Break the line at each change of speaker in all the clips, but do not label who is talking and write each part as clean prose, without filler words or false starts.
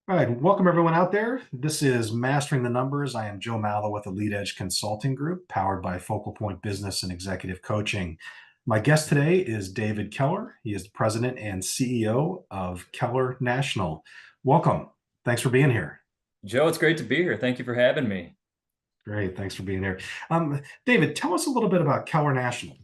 All right, welcome everyone out there. This is Mastering the Numbers. I am Joe Mallo with the Lead Edge Consulting Group, powered by Focal Point Business and Executive Coaching. My guest today is David Keller. He is the president and CEO of Keller National. Welcome. Thanks for being here.
Joe, it's great to be here. Thank you for having me.
Great. Thanks for being here. David, tell us a little bit about Keller National.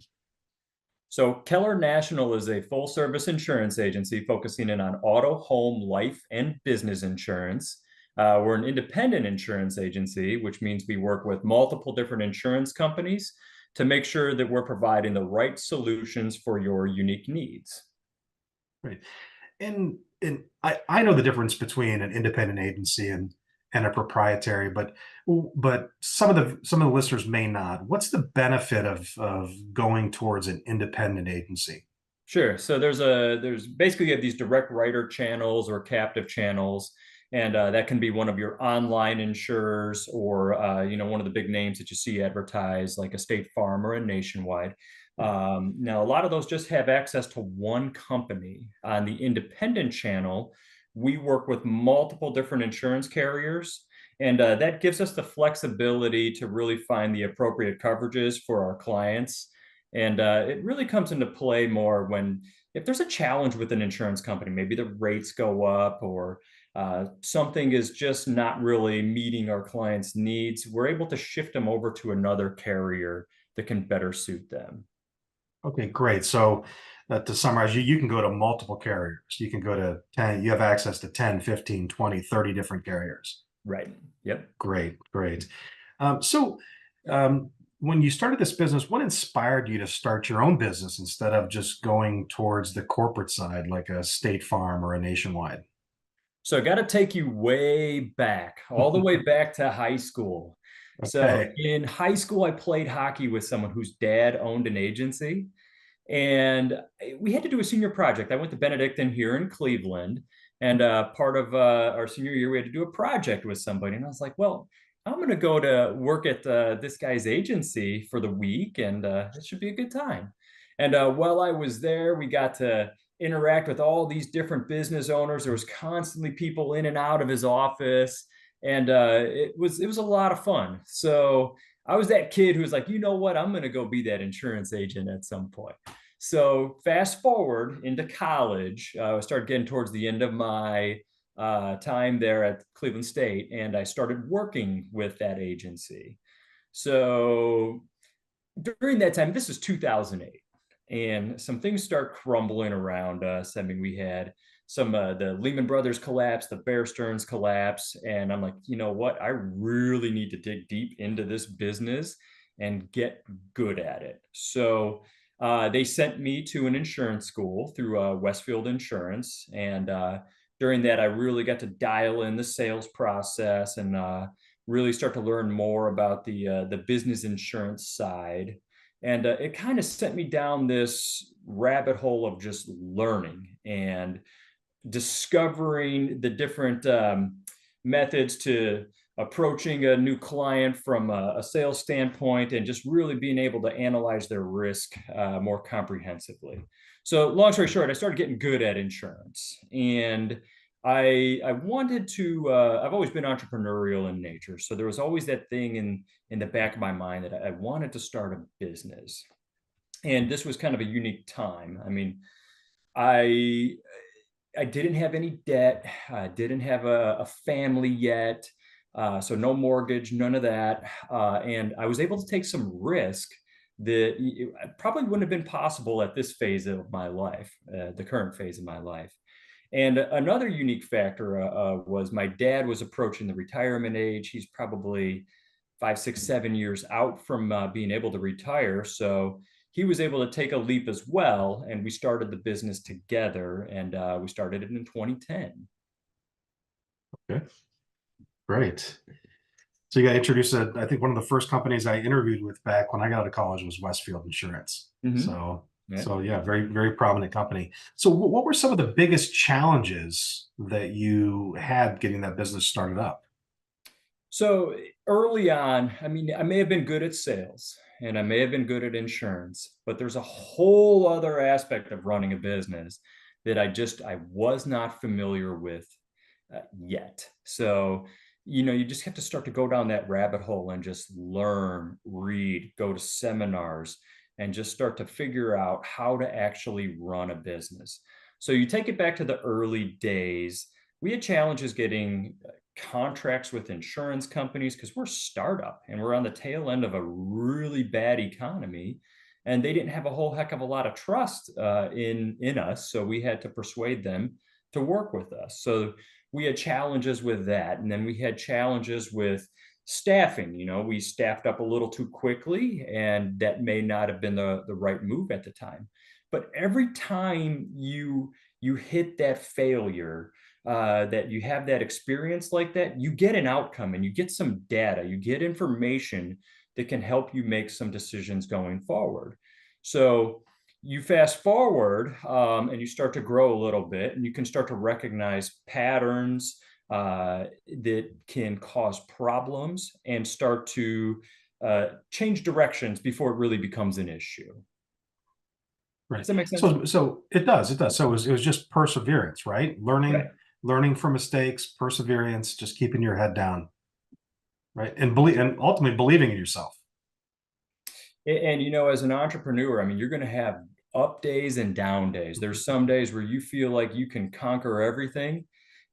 So, Keller National is a full service insurance agency focusing in on auto, home, life, and business insurance. We're an independent insurance agency, which means we work with multiple different insurance companies to make sure that we're providing the right solutions for your unique needs.
Right. And I know the difference between an independent agency and a proprietary, but some of the listeners may not. What's the benefit of going towards an independent agency?
Sure. So there's basically you have these direct writer channels or captive channels, and that can be one of your online insurers or one of the big names that you see advertised like a State Farm or a Nationwide. Now a lot of those just have access to one company. On the independent channel, we work with multiple different insurance carriers. And that gives us the flexibility to really find the appropriate coverages for our clients, and it really comes into play more when if there's a challenge with an insurance company, maybe the rates go up or something is just not really meeting our clients' needs, we're able to shift them over to another carrier that can better suit them.
Okay, great. So to summarize, you can go to multiple carriers. You can go to 10, you have access to 10, 15, 20, 30 different carriers.
Right. Yep.
Great, great. So when you started this business, what inspired you to start your own business instead of just going towards the corporate side like a State Farm or a Nationwide?
So I got to take you way back, all the way back to high school. So
Okay.
in high school, I played hockey with someone whose dad owned an agency. And we had to do a senior project. I went to Benedictine here in Cleveland, and part of our senior year, we had to do a project with somebody. And I was like, well, I'm going to go to work at this guy's agency for the week, and it should be a good time. And while I was there, we got to interact with all these different business owners. There was constantly people in and out of his office, and it was a lot of fun. So I was that kid who was like, you know what, I'm going to go be that insurance agent at some point. So fast forward into college, I started getting towards the end of my time there at Cleveland State, and I started working with that agency. So during that time, this is 2008, and some things start crumbling around us. I mean, we had some the Lehman Brothers collapse, the Bear Stearns collapse, and I'm like, you know what? I really need to dig deep into this business and get good at it. So they sent me to an insurance school through Westfield Insurance, and during that, I really got to dial in the sales process and really start to learn more about the business insurance side. And it kind of sent me down this rabbit hole of just learning and discovering the different methods to approaching a new client from a sales standpoint and just really being able to analyze their risk more comprehensively. So long story short, I started getting good at insurance, and I wanted to. I've always been entrepreneurial in nature, so there was always that thing in the back of my mind that I wanted to start a business, and this was kind of a unique time. I mean, I I didn't have any debt. I didn't have a family yet. So no mortgage, none of that. And I was able to take some risk that probably wouldn't have been possible at this phase of my life, the current phase of my life. And another unique factor was my dad was approaching the retirement age. He's probably 5, 6, 7 years out from being able to retire. So he was able to take a leap as well, and we started the business together, and we started it in 2010.
Okay, great. So you got introduced to, I think one of the first companies I interviewed with back when I got out of college was Westfield Insurance.
Mm-hmm.
So,
Yeah.
so yeah, very, very prominent company. So what were some of the biggest challenges that you had getting that business started up?
So early on, I mean, I may have been good at sales and I may have been good at insurance, but there's a whole other aspect of running a business that I was not familiar with. yet. So, you just have to start to go down that rabbit hole and just learn, read, go to seminars, and just start to figure out how to actually run a business. So you take it back to the early days. We had challenges getting contracts with insurance companies because we're a startup and we're on the tail end of a really bad economy, and they didn't have a whole heck of a lot of trust in us. So we had to persuade them to work with us. So we had challenges with that. And then we had challenges with staffing. We staffed up a little too quickly, and that may not have been the right move at the time. But every time you hit that failure, that you have that experience like that, you get an outcome and you get some data, you get information that can help you make some decisions going forward. So you fast forward, and you start to grow a little bit, and you can start to recognize patterns that can cause problems and start to change directions before it really becomes an issue.
Right.
Does that make sense?
So it does. It does. So it was just perseverance, right?
Right.
Learning from mistakes, perseverance, just keeping your head down, right? And ultimately believing in yourself.
And as an entrepreneur, I mean, you're going to have up days and down days. There's some days where you feel like you can conquer everything.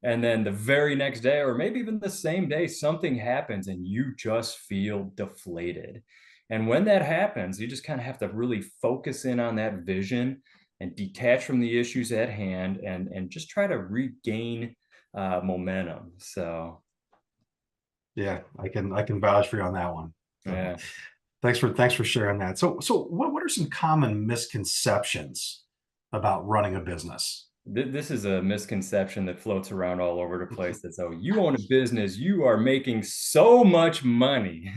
And then the very next day, or maybe even the same day, something happens and you just feel deflated. And when that happens, you just kind of have to really focus in on that vision and detach from the issues at hand, and just try to regain momentum. So,
Yeah, I can vouch for you on that one. So
yeah.
thanks for sharing that. So what are some common misconceptions about running a business?
This is a misconception that floats around all over the place, that, oh, you own a business, you are making so much money,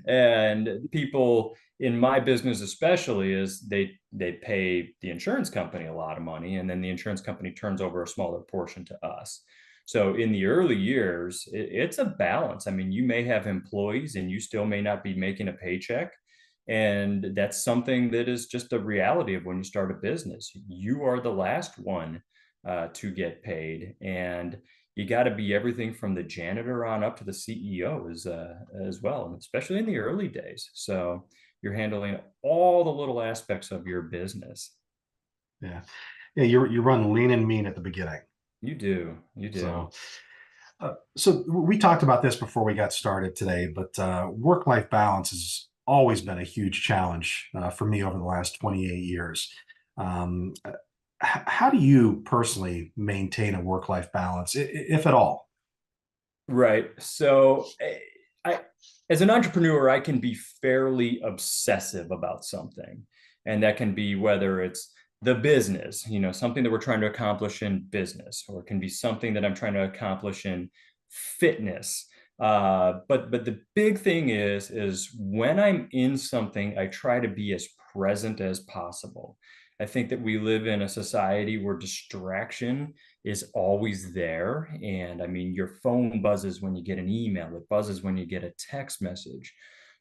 and people in my business especially, is they pay the insurance company a lot of money, and then the insurance company turns over a smaller portion to us. So in the early years, it's a balance. I mean, you may have employees and you still may not be making a paycheck, and that's something that is just a reality of when you start a business. You are the last one to get paid. And you got to be everything from the janitor on up to the CEO as well, and especially in the early days. So you're handling all the little aspects of your business.
Yeah. Yeah, you run lean and mean at the beginning.
You do. You do.
So so we talked about this before we got started today, but work-life balance has always been a huge challenge for me over the last 28 years. Um, how do you personally maintain a work-life balance, if at all?
Right. So, I, as an entrepreneur, I can be fairly obsessive about something. And that can be whether it's the business, something that we're trying to accomplish in business, or it can be something that I'm trying to accomplish in fitness. But the big thing is when I'm in something, I try to be as present as possible. I think that we live in a society where distraction is always there. And I mean, your phone buzzes when you get an email, it buzzes when you get a text message.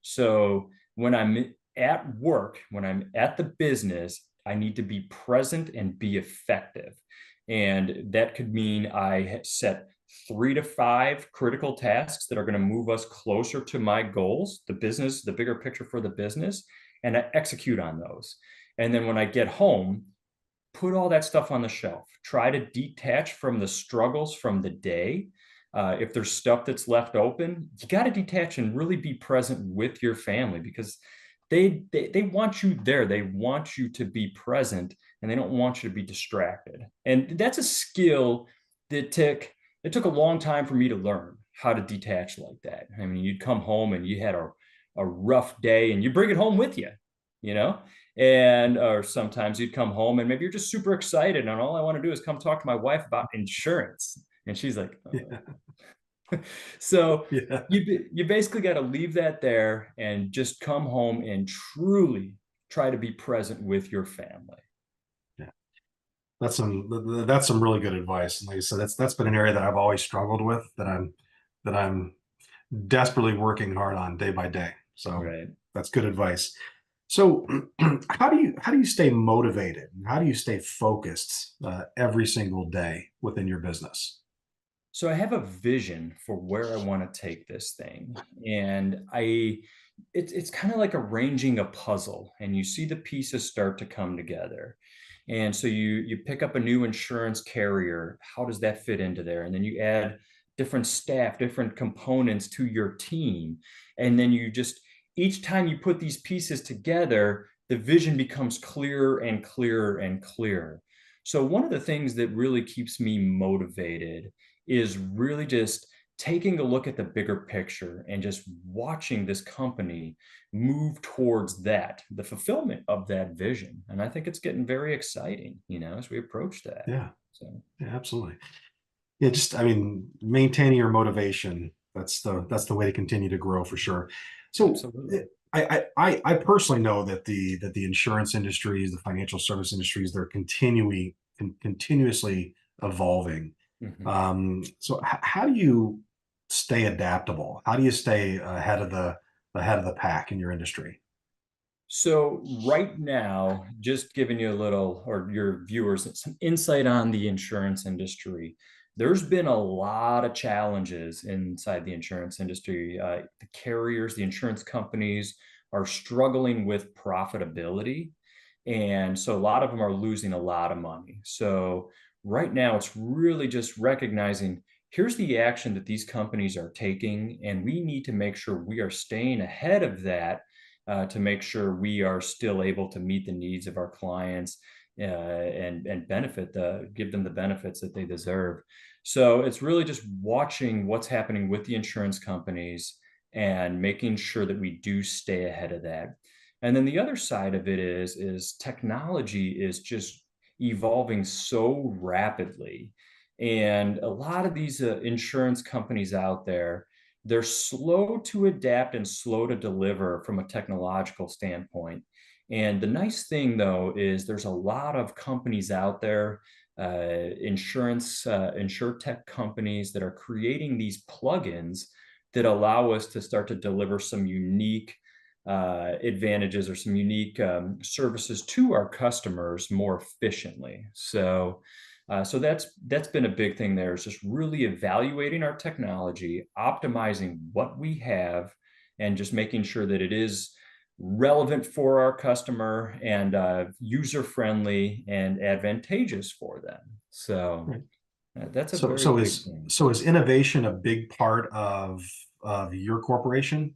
So when I'm at work, when I'm at the business, I need to be present and be effective. And that could mean I set 3 to 5 critical tasks that are going to move us closer to my goals, the business, the bigger picture for the business, and I execute on those. And then when I get home, put all that stuff on the shelf. Try to detach from the struggles from the day. If there's stuff that's left open, you got to detach and really be present with your family, because they want you there. They want you to be present, and they don't want you to be distracted. And that's a skill that it took a long time for me to learn how to detach like that. I mean, you'd come home and you had a rough day, and you bring it home with you, you know? And or sometimes you'd come home and maybe you're just super excited, and all I want to do is come talk to my wife about insurance, and she's like,
Yeah,
so
yeah,
you basically got to leave that there and just come home and truly try to be present with your family.
yeah. That's some really good advice. And like I said, that's been an area that I've always struggled with, that I'm desperately working hard on day by day. So
Right.
that's good advice. So how do you stay motivated? How do you stay focused every single day within your business?
So I have a vision for where I want to take this thing. And it's kind of like arranging a puzzle and you see the pieces start to come together. And so you pick up a new insurance carrier. How does that fit into there? And then you add different staff, different components to your team. And then you just each time you put these pieces together, the vision becomes clearer and clearer and clearer. So one of the things that really keeps me motivated is really just taking a look at the bigger picture and just watching this company move towards that, the fulfillment of that vision. And I think it's getting very exciting, as we approach that.
Yeah,
So
yeah, absolutely. Yeah, just I mean, maintaining your motivation. That's the way to continue to grow for sure. So
absolutely.
I personally know that the insurance industries, the financial service industries, they're continuously evolving.
Mhm.
So how do you stay adaptable? How do you stay ahead of the pack in your industry?
So right now, just giving you a little, or your viewers, some insight on the insurance industry. There's been a lot of challenges inside the insurance industry. The carriers, the insurance companies are struggling with profitability. And so a lot of them are losing a lot of money. So right now, it's really just recognizing here's the action that these companies are taking, and we need to make sure we are staying ahead of that to make sure we are still able to meet the needs of our clients and give them the benefits that they deserve. So it's really just watching what's happening with the insurance companies and making sure that we do stay ahead of that. And then the other side of it is technology is just evolving so rapidly. And a lot of these insurance companies out there, they're slow to adapt and slow to deliver from a technological standpoint. And the nice thing, though, is there's a lot of companies out there, insure tech companies that are creating these plugins that allow us to start to deliver some unique advantages or some unique services to our customers more efficiently. So that's been a big thing there is just really evaluating our technology, optimizing what we have, and just making sure that it is relevant for our customer and user friendly and advantageous for them. So
Right.
that's a
So
very
so
big
is
thing.
so is innovation a big part of your corporation?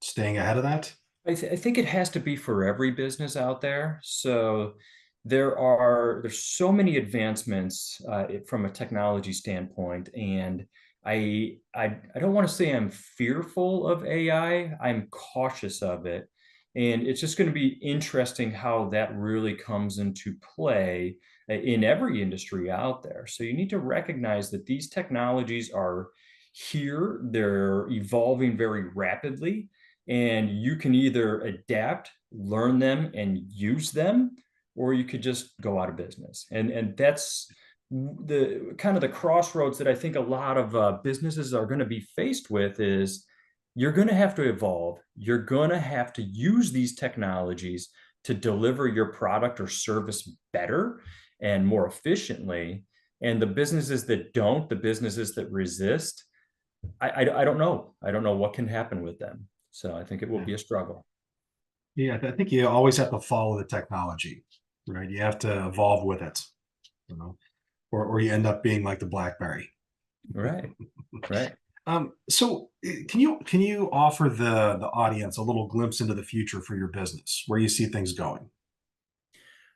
Staying ahead of that?
I think it has to be for every business out there. So there's so many advancements from a technology standpoint, and I don't want to say I'm fearful of AI. I'm cautious of it, and it's just going to be interesting how that really comes into play in every industry out there. So you need to recognize that these technologies are here. They're evolving very rapidly and you can either adapt, learn them, and use them, or you could just go out of business. And that's the kind of the crossroads that I think a lot of businesses are going to be faced with is you're going to have to evolve. You're going to have to use these technologies to deliver your product or service better and more efficiently. And the businesses that don't, the businesses that resist, I don't know. I don't know what can happen with them. So I think it will
Yeah.
be a struggle.
Yeah, I think you always have to follow the technology, right? You have to evolve with it, you know, or you end up being like the BlackBerry.
Right. Right.
So can you offer the audience a little glimpse into the future for your business, where you see things going?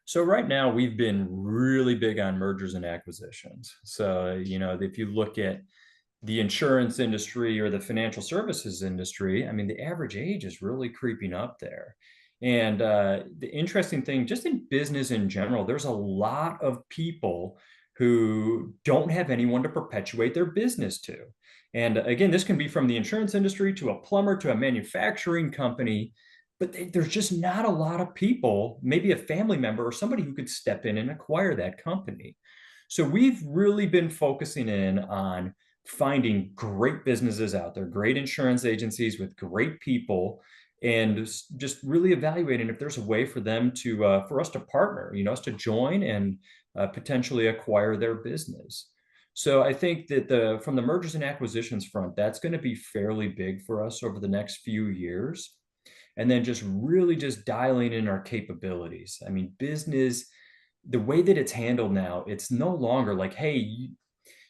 So right now we've been really big on mergers and acquisitions. So, if you look at the insurance industry or the financial services industry, I mean, the average age is really creeping up there. And the interesting thing, just in business in general, there's a lot of people who don't have anyone to perpetuate their business to. And again, this can be from the insurance industry to a plumber to a manufacturing company, but there's just not a lot of people, maybe a family member or somebody who could step in and acquire that company. So we've really been focusing in on finding great businesses out there, great insurance agencies with great people, and just really evaluating if there's a way for them for us to partner, us to join and potentially acquire their business. So I think that from the mergers and acquisitions front, that's going to be fairly big for us over the next few years. And then just really just dialing in our capabilities. I mean, business, the way that it's handled now, it's no longer like, hey,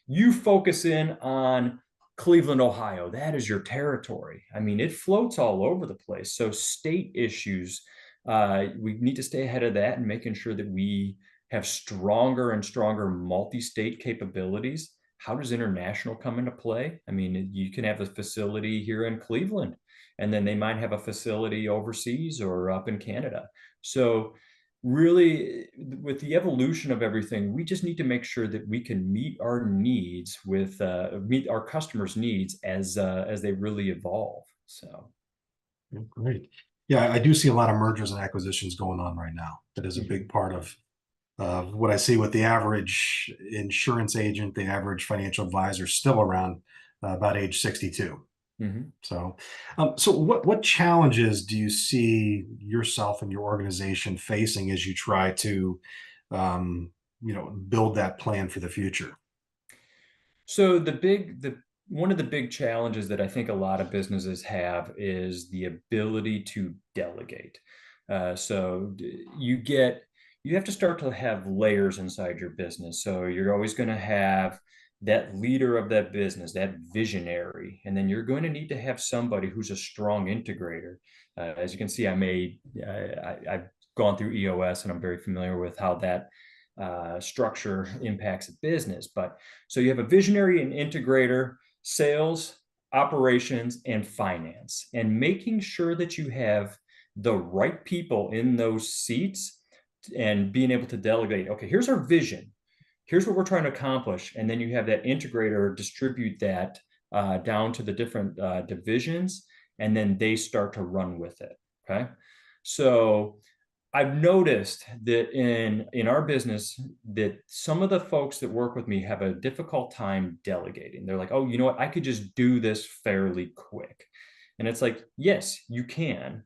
you focus in on Cleveland, Ohio. That is your territory. I mean, it floats all over the place. So state issues, we need to stay ahead of that and making sure that we have stronger and stronger multi-state capabilities. How does international come into play? I mean, you can have a facility here in Cleveland, and then they might have a facility overseas or up in Canada. So really, with the evolution of everything, we just need to make sure that we can meet our needs with meet our customers' needs as they really evolve. So
Yeah, great. Yeah, I do see a lot of mergers and acquisitions going on right now. That is a big
mhm,
part of what I see with the average insurance agent, the average financial advisor, still around about age 62.
mhm.
So what challenges do you see yourself and your organization facing as you try to, build that plan for the future?
So the one of the big challenges that I think a lot of businesses have is the ability to delegate. You have to start to have layers inside your business. So you're always going to have that leader of that business, that visionary, and then you're going to need to have somebody who's a strong integrator. As you can see, I've gone through EOS and I'm very familiar with how that structure impacts a business. But so you have a visionary and integrator, sales, operations, and finance, and making sure that you have the right people in those seats and being able to delegate. Okay, here's our vision. Here's what we're trying to accomplish. And then you have that integrator distribute that down to the different divisions, and then they start to run with it. Okay. So I've noticed that in our business that some of the folks that work with me have a difficult time delegating. They're like, "Oh, you know what? I could just do this fairly quick." And it's like, "Yes, you can,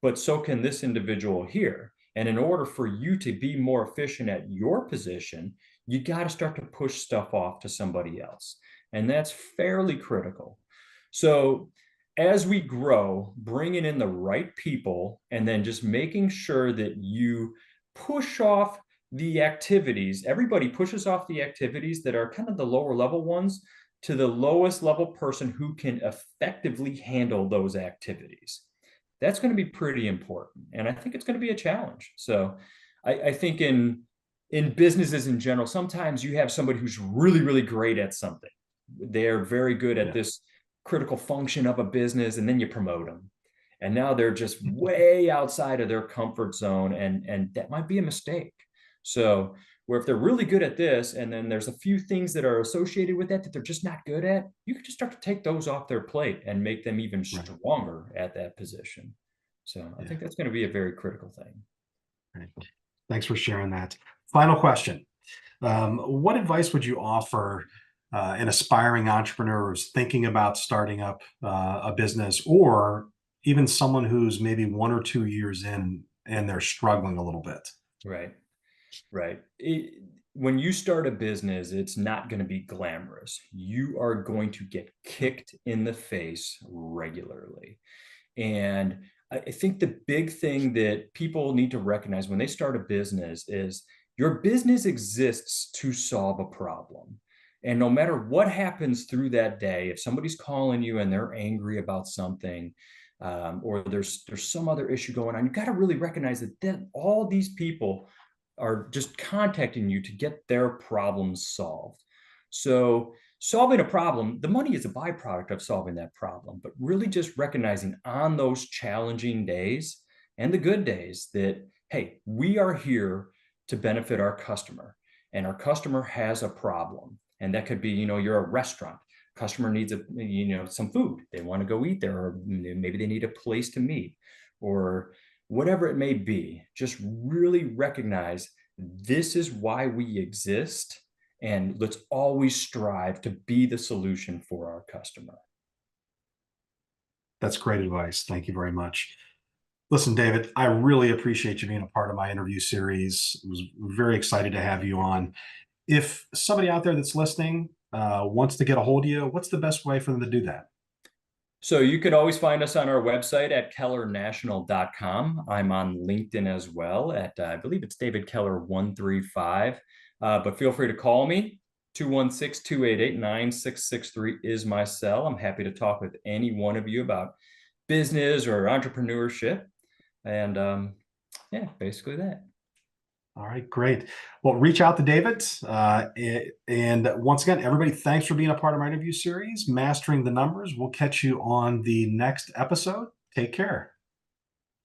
but so can this individual here." And in order for you to be more efficient at your position, you got to start to push stuff off to somebody else. And that's fairly critical. So as we grow, bringing in the right people and then just making sure that you push off the activities. Everybody pushes off the activities that are kind of the lower level ones to the lowest level person who can effectively handle those activities. That's going to be pretty important. And I think it's going to be a challenge. So I think in businesses in general, sometimes you have somebody who's really, really great at something. They're very good at
Yeah,
this critical function of a business, and then you promote them. And now they're just way outside of their comfort zone, and that might be a mistake. So where if they're really good at this, and then there's a few things that are associated with that that they're just not good at, you can just start to take those off their plate and make them even
right.
stronger at that position. So I
Yeah,
think that's going to be a very critical thing.
right. Thanks for sharing that. Final question. What advice would you offer an aspiring entrepreneur who's thinking about starting up a business, or even someone who's maybe 1 or 2 years in and they're struggling a little bit?
Right. Right. When you start a business, it's not going to be glamorous. You are going to get kicked in the face regularly. And I think the big thing that people need to recognize when they start a business is your business exists to solve a problem. And no matter what happens through that day, if somebody's calling you and they're angry about something, or there's some other issue going on, you got to really recognize that all these people are just contacting you to get their problems solved. So solving a problem, the money is a byproduct of solving that problem, but really just recognizing on those challenging days and the good days that, hey, we are here to benefit our customer, and our customer has a problem. And that could be, you're a restaurant. Customer needs some food. They want to go eat there, or maybe they need a place to meet, or whatever it may be. Just really recognize this is why we exist, and let's always strive to be the solution for our customer.
That's great advice. Thank you very much. Listen, David, I really appreciate you being a part of my interview series. I was very excited to have you on. If somebody out there that's listening wants to get a hold of you, what's the best way for them to do that?
So you could always find us on our website at kellernational.com. I'm on LinkedIn as well at, I believe it's David Keller 135. But feel free to call me. 216-288-9663 is my cell. I'm happy to talk with any one of you about business or entrepreneurship. And yeah, basically that.
All right, great. Well, reach out to David. And once again, everybody, thanks for being a part of my interview series, Mastering the Numbers. We'll catch you on the next episode. Take care.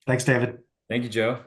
Thanks, David.
Thank you, Joe.